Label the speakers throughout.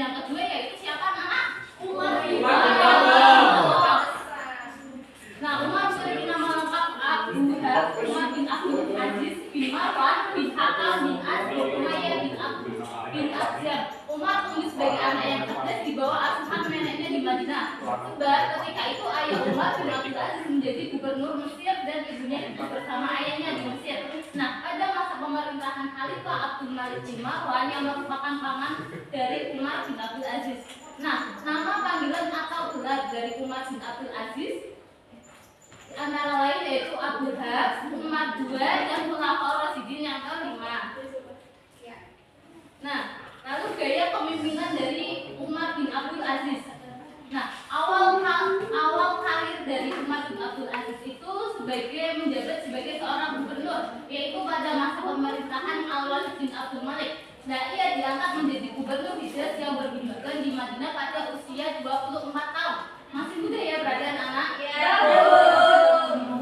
Speaker 1: yang kedua yaitu siapa anak? Umar bin Nah, Umar memiliki nama lengkap Umar bin Abdul Aziz bin Marwan bin Hakam bin As bin Umayyah bin Asyam. Umar tumbuh sebagai anak yang cerdas di bawah asuhan neneknya di Madinah. Sebab ketika itu ayah Umar bin Abdul Aziz menjadi gubernur Mesir dan ibunya hidup bersama ayahnya di Mesir. Nah, pada masa pemerintahan Khalifah Abdul Malik bin Marwan yang merupakan paman dari Umar bin Abdul Aziz. Nah, nama panggilan atau gelar dari Umar bin Abdul Aziz antara lain yaitu Abdul Haq, Umar II, dan Khulafaur Rasyidin yang kelima. Nah, lalu gaya kepemimpinan dari Umar bin Abdul Aziz. Nah, awal karir dari Umar bin Abdul Aziz itu menjabat sebagai seorang gubernur, yaitu pada masa pemerintahan Al-Walid bin Abdul Malik. Nah, ia diangkat menjadi gubernur Hijaz yang berbimbingan di Madinah pada usia 24 tahun. Masih muda ya berarti anak-anak? Ya.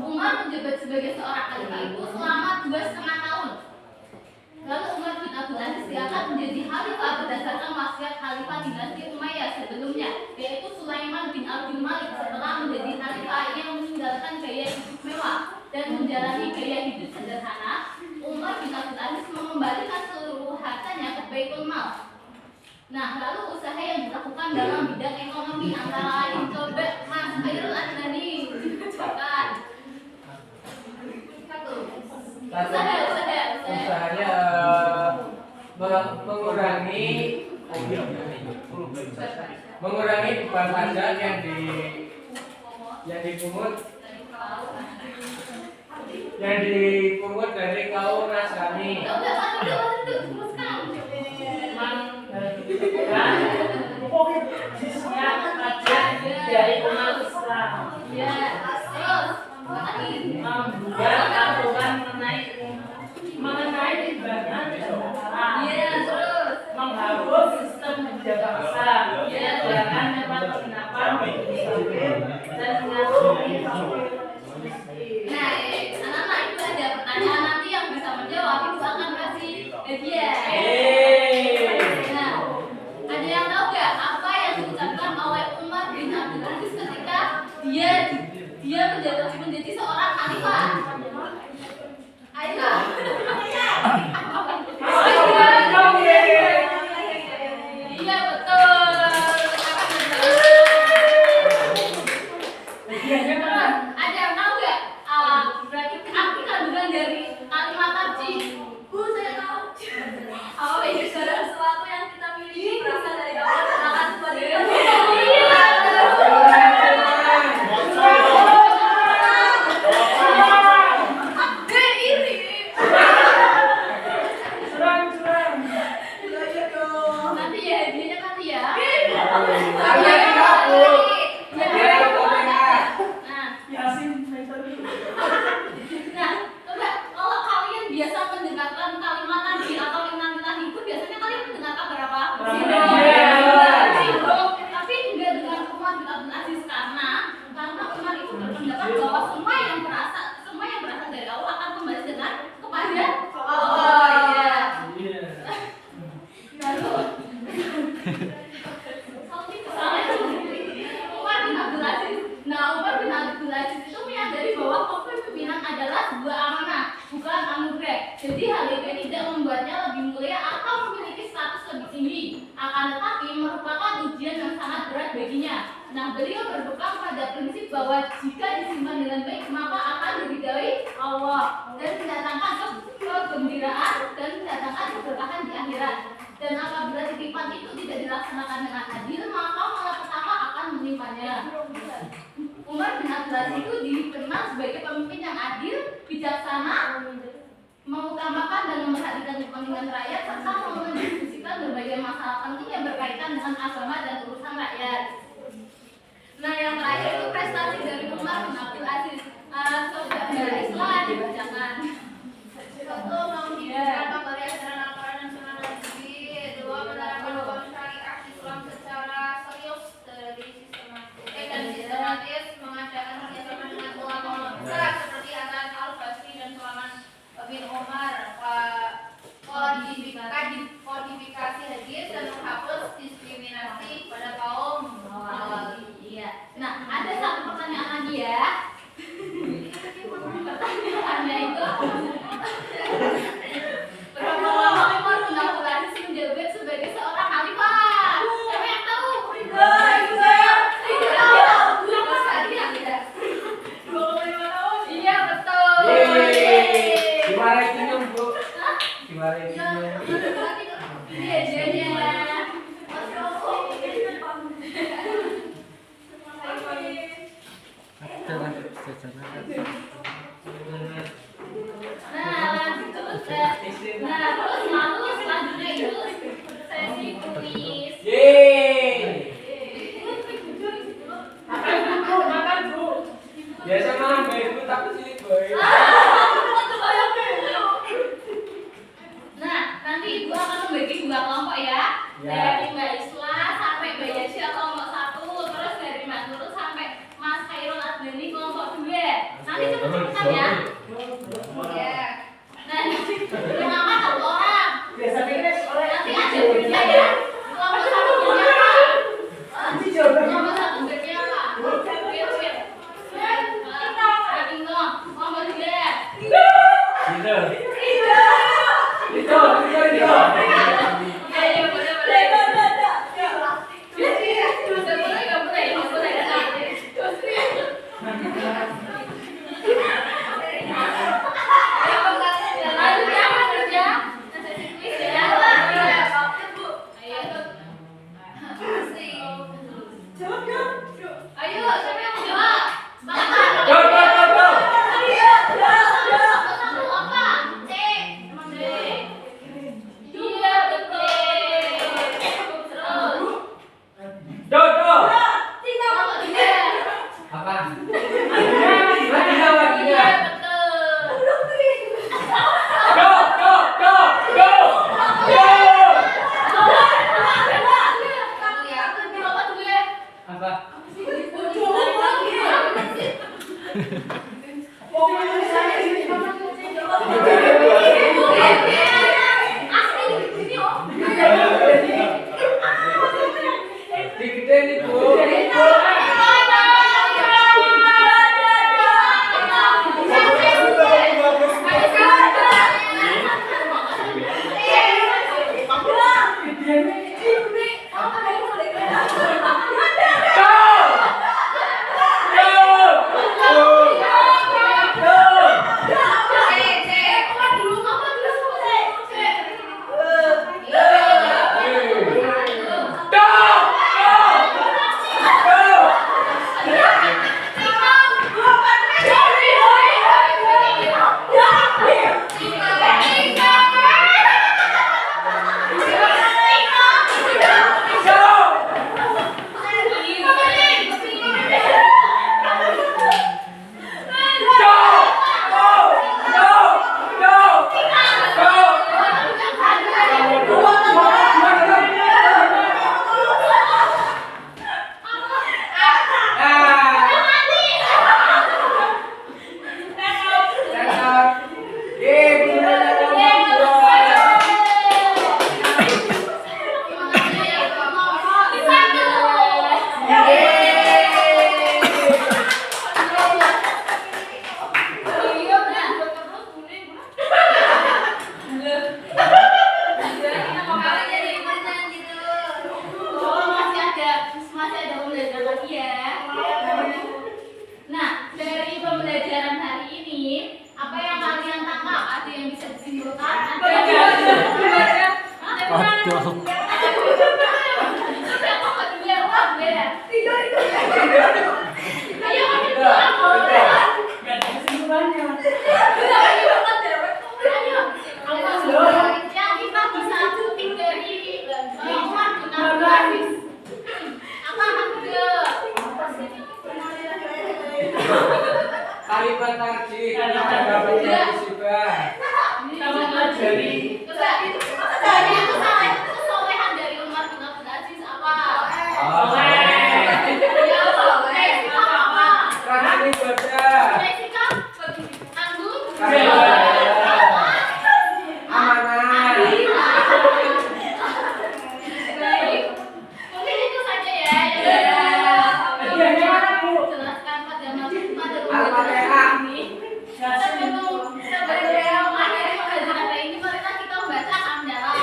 Speaker 1: Umar menjabat sebagai seorang khalifah itu selama 2,5 tahun. Lalu Umar bin Abdul Aziz diangkat menjadi khalifah berdasarkan wasiat khalifah dinasti Umayyah sebelumnya, yaitu Sulaiman bin Abdul Malik. Setelah menjadi khalifah yang meninggalkan gaya hidup mewah dan menjalani gaya hidup sederhana, Umar bin Abdul Aziz mengembalikan seluruh hartanya ke Baitul Mal. Nah, lalu usaha yang dilakukan dalam bidang ekonomi antara lain, coba Mas Khairul Adnani dibacakan.
Speaker 2: Usahanya mengurangi beban pajak yang dipungut dari kaum Nasrani.
Speaker 3: Dari umat Islam.
Speaker 1: Ya,
Speaker 3: Membuat aturan mengenai timbangan
Speaker 1: terus
Speaker 3: menghapus sistem kerja paksa, jangan dapat penginapan dan mengatur.
Speaker 1: Nah, anak-anak itu ada pertanyaan nanti yang bisa menjawab itu akan kasih hadiah. Nah, ada yang tahu nggak apa yang diucapkan oleh Umar bin Abdul Aziz ketika dia menjadi seorang khalifah? Ayo. Iya betul. Ada yang tahu nggak? Berarti arti kandungan dari kalimat tadi? Saya tahu. Apa itu sesuatu yang kita miliki berasal dari Allah dan akan kembali. Jadi hal itu tidak membuatnya lebih mulia atau memiliki status lebih tinggi, akan tetapi merupakan ujian yang sangat berat baginya. Nah, beliau berpegang pada prinsip bahwa jika disimpan dengan baik maka akan diridhai Allah dan mendatangkan kegembiraan dan mendatangkan keberkahan di akhirat. Dan apabila titipan itu tidak dilaksanakan dengan adil, maka malapetaka akan menimpanya. Umar bin Abdul Aziz itu dikenal sebagai pemimpin yang adil, bijaksana, mengutamakan dan memperhatikan kepentingan rakyat serta mendiskusikan berbagai masalah penting yang berkaitan dengan agama dan urusan rakyat. Nah, yang terakhir itu prestasi dari Umar bin Abdul Aziz. Saudara Islam dibacakan. Satu, menghidupkan kembali ajaran Al-Quran dan Sunnah Nabi. Dua, menerapkan hukum syariah Islam secara serius dari sistematis, mengadakan kerjasama dengan ulama besar seperti Hasan Al-Basri dan Sulaiman bin Umar, kodifikasi hadis dan menghapus diskriminasi lalu selanjutnya itu sesi kuis.
Speaker 2: Yeay.
Speaker 3: Makan bu.
Speaker 2: Biasa mah ibu tapi sih boy.
Speaker 1: Nah, nanti ibu akan membagi 2 kelompok ya.
Speaker 2: Ya.
Speaker 1: Dari Mbak Isla sampai Mbak Yasya kelompok 1, terus dari Mas Nurul sampai Mas Khairul Adnani kelompok 2. Nanti cepet-cepetan ya. Ya. Nah, kenapa 1 orang?
Speaker 3: Biasanya kita sekolah
Speaker 1: Nanti ada grupnya ya. Kelompok 1 grupnya apa? Kelompok 1 grupnya apa? Wir. Kelompok 2.
Speaker 2: Gitu.
Speaker 1: Ayo, siapa yang mau jawab?
Speaker 2: Go.
Speaker 1: Satu apa? C. Iya, betul. Terus.
Speaker 2: Do.
Speaker 1: Kelompok 3.
Speaker 2: Apa?
Speaker 1: Iya, betul.
Speaker 2: Go.
Speaker 1: Kelompok 2.
Speaker 2: Apa? Digede nih bu. Kalimat tarjih, kalimat musibah.
Speaker 3: Sama ngajari.
Speaker 1: Kesolehan dari Umar bin Abdul Aziz apa?
Speaker 2: Rajin ibadah. Amanah.
Speaker 1: Mungkin itu saja ya.
Speaker 3: Hadiahnya mana, Bu?
Speaker 1: Jelaskan pada
Speaker 2: Al-Fatihah.
Speaker 1: ini. Sebelum hari ini marilah kita membaca hamdalah.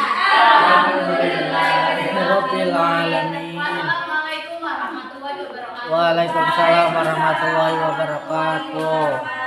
Speaker 4: Rabbil alamin.
Speaker 1: Wassalamualaikum warahmatullahi wabarakatuh.
Speaker 4: Waalaikumsalam warahmatullahi wabarakatuh.